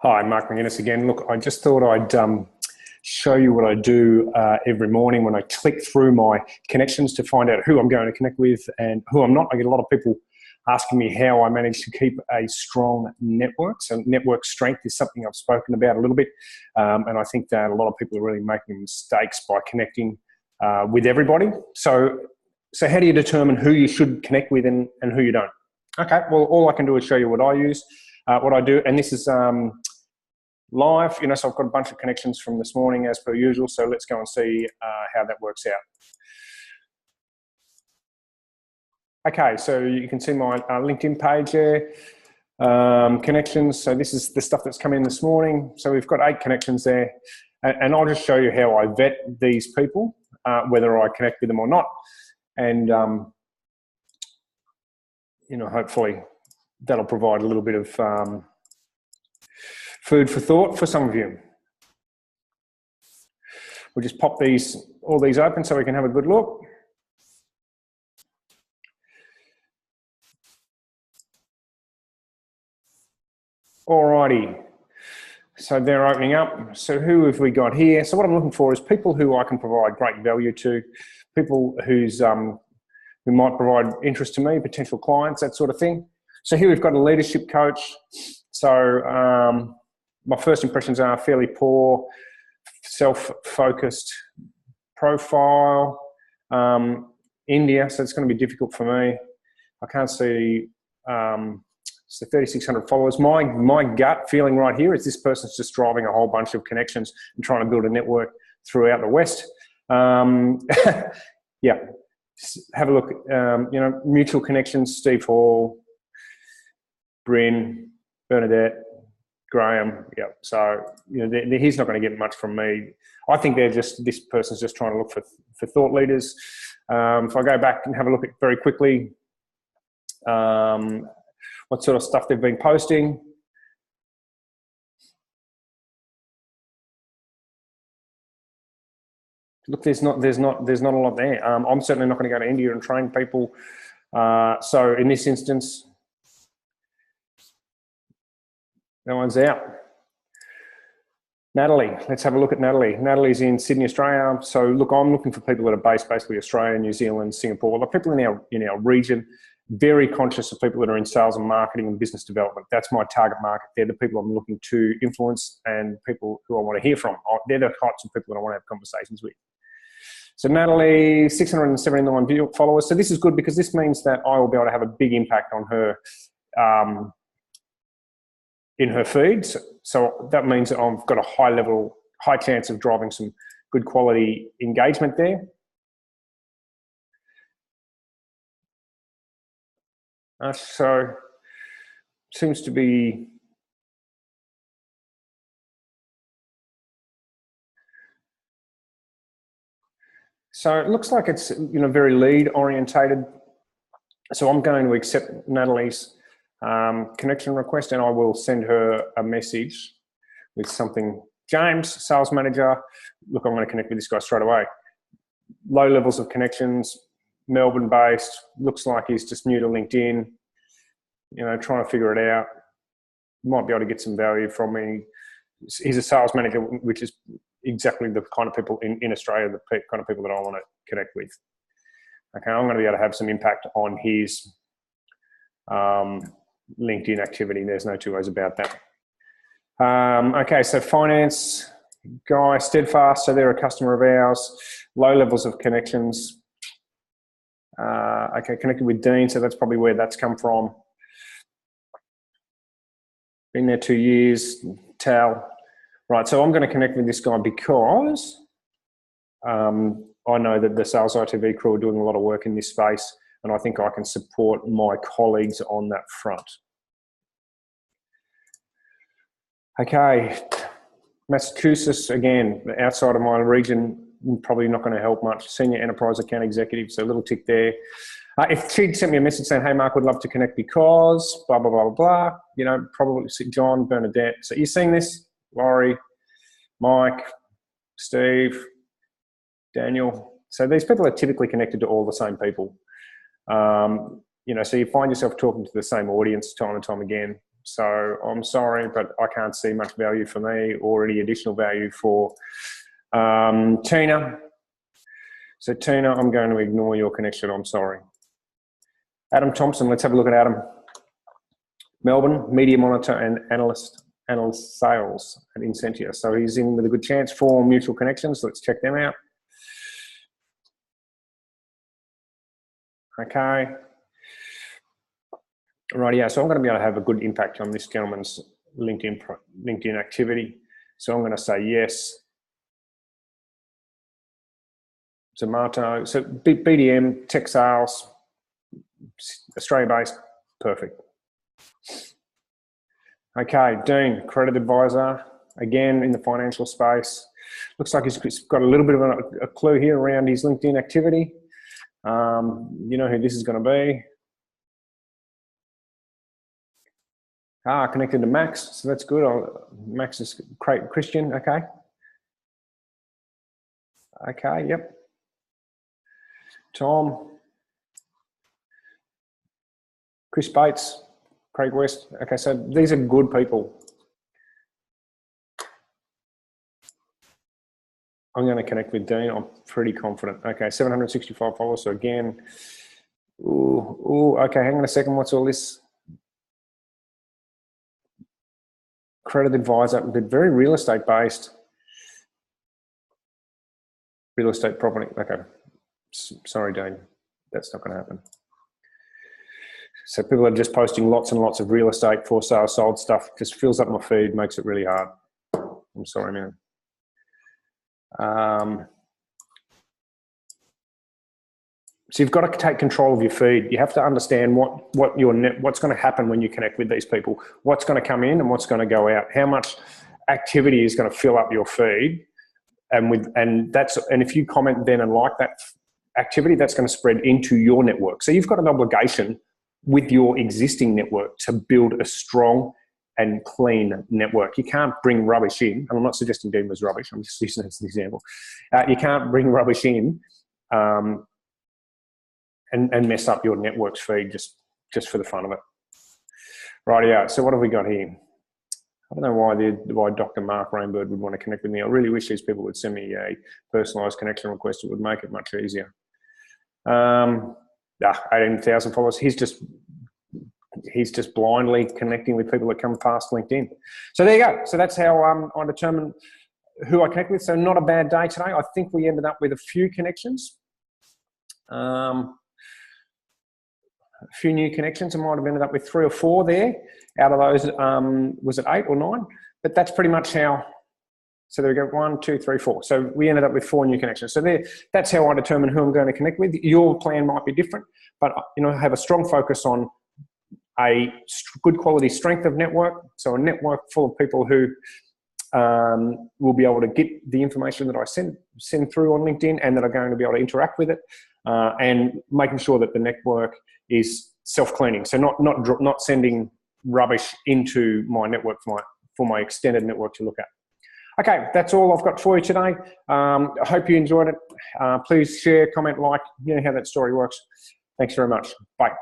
Hi, Mark McGuinness again. Look, I just thought I'd show you what I do every morning when I click through my connections to find out who I'm going to connect with and who I'm not. I get a lot of people asking me how I manage to keep a strong network. So network strength is something I've spoken about a little bit. And I think that a lot of people are really making mistakes by connecting with everybody. So how do you determine who you should connect with and who you don't? Okay, well, all I can do is show you what I use, what I do. And this is live, so I've got a bunch of connections from this morning as per usual. So let's go and see how that works out. Okay, so you can see my LinkedIn page there, connections. So this is the stuff that's come in this morning. So we've got 8 connections there, and I'll just show you how I vet these people, whether I connect with them or not. And, hopefully that'll provide a little bit of food for thought for some of you. We'll just pop all these open so we can have a good look. Alrighty, so they're opening up. So who have we got here? So what I'm looking for is people who I can provide great value to, people who might provide interest to me, potential clients, that sort of thing. So here we've got a leadership coach. So my first impressions are fairly poor, self-focused profile. India, so it's going to be difficult for me. I can't see, so 3,600 followers. My gut feeling right here is this person's just driving a whole bunch of connections and trying to build a network throughout the West. Yeah, have a look. Mutual connections: Steve Hall, Bryn, Bernadette, Graham. Yeah, so he's not going to get much from me. I think this person's just trying to look for thought leaders. If I go back and have a look at very quickly, what sort of stuff they've been posting. Look, there's not a lot there. I'm certainly not going to go to India and train people. So in this instance, that one's out. Natalie, let's have a look at Natalie. Natalie's in Sydney, Australia. So look, I'm looking for people that are based basically Australia, New Zealand, Singapore. Like people in our region. Very conscious of people that are in sales and marketing and business development. That's my target market. They're the people I'm looking to influence and people who I want to hear from. They're the types of people that I want to have conversations with. So Natalie, 679 followers. So this is good because this means that I will be able to have a big impact on her in her feeds. So that means that I've got a high chance of driving some good quality engagement there. So seems to be so it looks like it's very lead orientated. So I'm going to accept Natalie's connection request and I will send her a message with something. James, sales manager. Look, I'm going to connect with this guy straight away. Low levels of connections. Melbourne based, looks like he's just new to LinkedIn, trying to figure it out. Might be able to get some value from me. He's a sales manager, which is exactly the kind of people in Australia, the kind of people that I want to connect with. Okay, I'm going to be able to have some impact on his LinkedIn activity. There's no two ways about that. Okay, so finance guy, Steadfast, so they're a customer of ours. Low levels of connections. Okay, connected with Dean, so that's probably where that's come from. Been there 2 years, Tal. Right, so I'm going to connect with this guy because I know that the Sales ITV crew are doing a lot of work in this space and I think I can support my colleagues on that front. Okay, Massachusetts, again, outside of my region, probably not going to help much. Senior Enterprise Account Executive, so a little tick there. If she'd sent me a message saying, hey, Mark, would love to connect because blah, blah, blah, blah, blah, probably John, Bernadette. So you're seeing this? Laurie, Mike, Steve, Daniel. So these people are typically connected to all the same people. So you find yourself talking to the same audience time and time again. So I'm sorry, but I can't see much value for me or any additional value for Tina. So Tina, I'm going to ignore your connection. I'm sorry. Adam Thompson, let's have a look at Adam. Melbourne, media monitor and analyst sales at Incentia. So he's in with a good chance for mutual connections. Let's check them out. Okay. Right, yeah, so I'm going to be able to have a good impact on this gentleman's LinkedIn activity. So I'm going to say yes. Zomato, so BDM, tech sales, Australia-based, perfect. Okay, Dean, credit advisor, again in the financial space. Looks like he's got a little bit of a clue here around his LinkedIn activity. You know who this is going to be. Connected to Max, so that's good. Max is Christian, okay. Okay, yep. Tom. Chris Bates, Craig West. Okay, so these are good people. I'm going to connect with Dean. I'm pretty confident. Okay, 765 followers. So again, okay, hang on a second. What's all this? Credit advisor, but very real estate based. Real estate property. Okay, sorry, Dean. That's not going to happen. So people are just posting lots and lots of real estate, for sale, sold stuff. Just fills up my feed, makes it really hard. I'm sorry, man. So you've got to take control of your feed. You have to understand what's going to happen when you connect with these people, what's going to come in and what's going to go out, how much activity is going to fill up your feed, and if you comment then and like that activity, that's going to spread into your network. So you've got an obligation with your existing network to build a strong and clean network. You can't bring rubbish in, and I'm not suggesting Dean was rubbish, I'm just using it as an example. You can't bring rubbish in and mess up your network's feed just for the fun of it. Rightio, so what have we got here? I don't know why Dr. Mark Rainbird would want to connect with me. I really wish these people would send me a personalised connection request. It would make it much easier. 18,000 followers. He's just blindly connecting with people that come past LinkedIn. So there you go. So that's how I determine who I connect with. So not a bad day today. I think we ended up with a few connections. A few new connections. I might have ended up with 3 or 4 there. Out of those, was it 8 or 9? But that's pretty much how. So there we go, 1, 2, 3, 4. So we ended up with 4 new connections. So that's how I determine who I'm going to connect with. Your plan might be different, but have a strong focus on a good quality strength of network. So a network full of people who will be able to get the information that I send through on LinkedIn and that are going to be able to interact with it, and making sure that the network is self-cleaning. So not sending rubbish into my network for my extended network to look at. Okay, that's all I've got for you today. I hope you enjoyed it. Please share, comment, like. You know how that story works. Thanks very much. Bye.